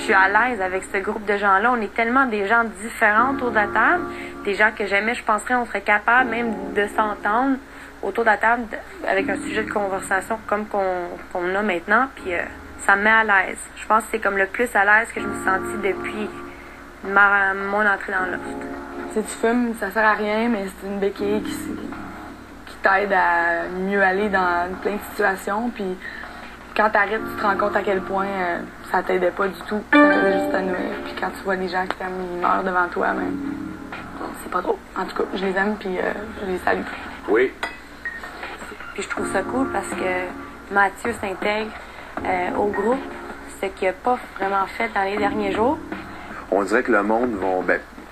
suis à l'aise avec ce groupe de gens-là. On est tellement des gens différents autour de la table, des gens que jamais je penserais on serait capable même de s'entendre autour de la table avec un sujet de conversation comme qu'on a maintenant, puis ça me met à l'aise. Je pense que c'est comme le plus à l'aise que je me suis sentie depuis mon entrée dans l'offre. Tu sais, tu fumes, ça sert à rien, mais c'est une béquille qui t'aide à mieux aller dans plein de situations, puis quand t'arrêtes, tu te rends compte à quel point ça t'aidait pas du tout, ça faisait juste à nuire. Puis quand tu vois des gens qui t'aiment, ils meurent devant toi, mais c'est pas trop. En tout cas, je les aime, puis je les salue. Oui. Puis je trouve ça cool parce que Mathieu s'intègre au groupe, ce qu'il n'a pas vraiment fait dans les derniers jours. On dirait que le monde va...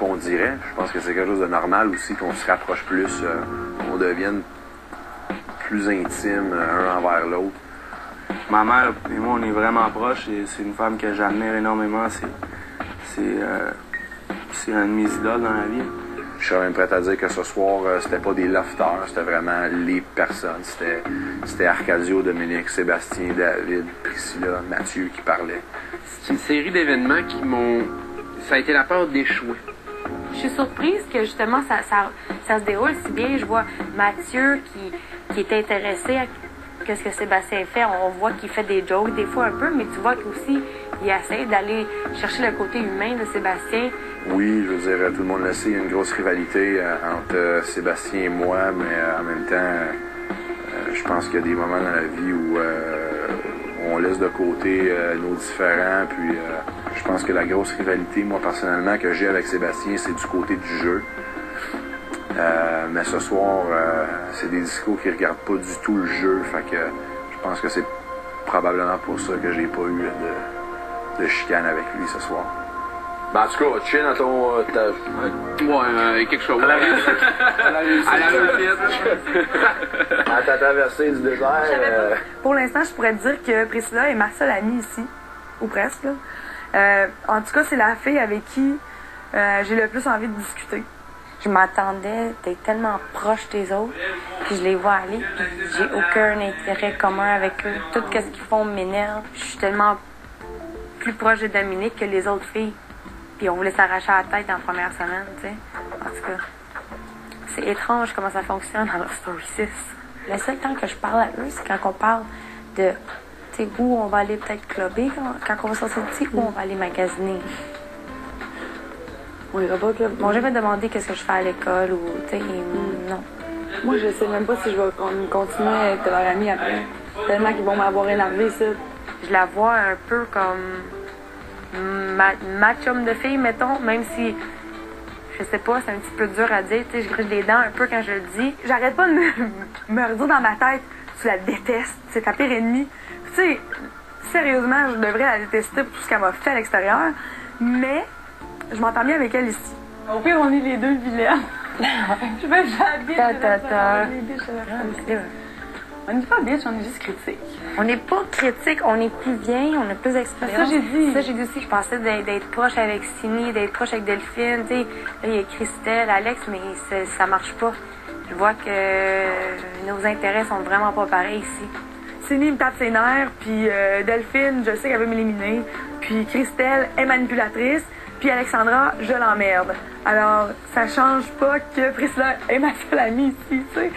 on dirait, je pense que c'est quelque chose de normal aussi, qu'on se rapproche plus, qu'on devienne plus intime un envers l'autre. Ma mère et moi, on est vraiment proches et c'est une femme que j'admire énormément. C'est un de mes idoles dans la vie. Je serais même prêt à dire que ce soir, c'était pas des lofters, c'était vraiment les personnes. C'était Arcadio, Dominique, Sébastien, David, Priscilla, Mathieu qui parlaient. C'est une série d'événements qui m'ont... Ça a été la peur d'échouer. Je suis surprise que justement ça se déroule si bien. Je vois Mathieu qui est intéressé à ce que Sébastien fait. On voit qu'il fait des jokes des fois un peu, mais tu vois qu'aussi il essaie d'aller chercher le côté humain de Sébastien. Oui, je veux dire, tout le monde le sait, il y a une grosse rivalité entre Sébastien et moi, mais en même temps, je pense qu'il y a des moments dans la vie où on laisse de côté nos différends, puis je pense que la grosse rivalité, moi personnellement, que j'ai avec Sébastien, c'est du côté du jeu. Mais ce soir, c'est des discours qui regardent pas du tout le jeu, fait que je pense que c'est probablement pour ça que j'ai pas eu de chicane avec lui ce soir. Ben, en tout cas, tu dans ton... Ouais, quelque chose. À la réussite. À ta traversée du désert. Pour l'instant, je pourrais te dire que Priscilla est ma seule amie ici, ou presque. En tout cas, c'est la fille avec qui j'ai le plus envie de discuter. Je m'attendais d'être tellement proche des autres, puis je les vois aller, puis j'ai aucun intérêt commun avec eux. Tout ce qu'ils font m'énerve. Je suis tellement plus proche de Dominique que les autres filles. Puis on voulait s'arracher à la tête dans la première semaine, tu sais. En tout cas, c'est étrange comment ça fonctionne dans leur Story 6. Le seul temps que je parle à eux, c'est quand on parle de, tu sais, où on va aller peut-être clubber, quand on va sortir d'ici, où on va aller magasiner. On ira pas au club. Bon, jamais demandé qu'est-ce que je fais à l'école ou, tu sais, non. Moi, je sais même pas si je vais continuer à être leur amie après. Tellement qu'ils vont m'avoir énervée, ça. Je la vois un peu comme ma chum de fille, mettons, même si, je sais pas, c'est un petit peu dur à dire, tu sais, je grige les dents un peu quand je le dis. J'arrête pas de me redire dans ma tête, tu la détestes, c'est ta pire ennemie. Tu sais, sérieusement, je devrais la détester pour tout ce qu'elle m'a fait à l'extérieur, mais je m'entends bien avec elle ici. Au pire, on est les deux vilaines. Je veux j'habite. On n'est pas bitch, on est juste critique. On n'est pas critique, on est plus vieille, on a plus d'expérience. Ça, j'ai dit. Ça, j'ai dit aussi. Je pensais d'être proche avec Sini, d'être proche avec Delphine. Tu sais, là, il y a Christelle, Alex, mais ça marche pas. Je vois que nos intérêts sont vraiment pas pareils ici. Sini me tape ses nerfs, puis Delphine, je sais qu'elle veut m'éliminer. Puis Christelle est manipulatrice, puis Alexandra, je l'emmerde. Alors, ça change pas que Priscilla est ma seule amie ici, tu sais.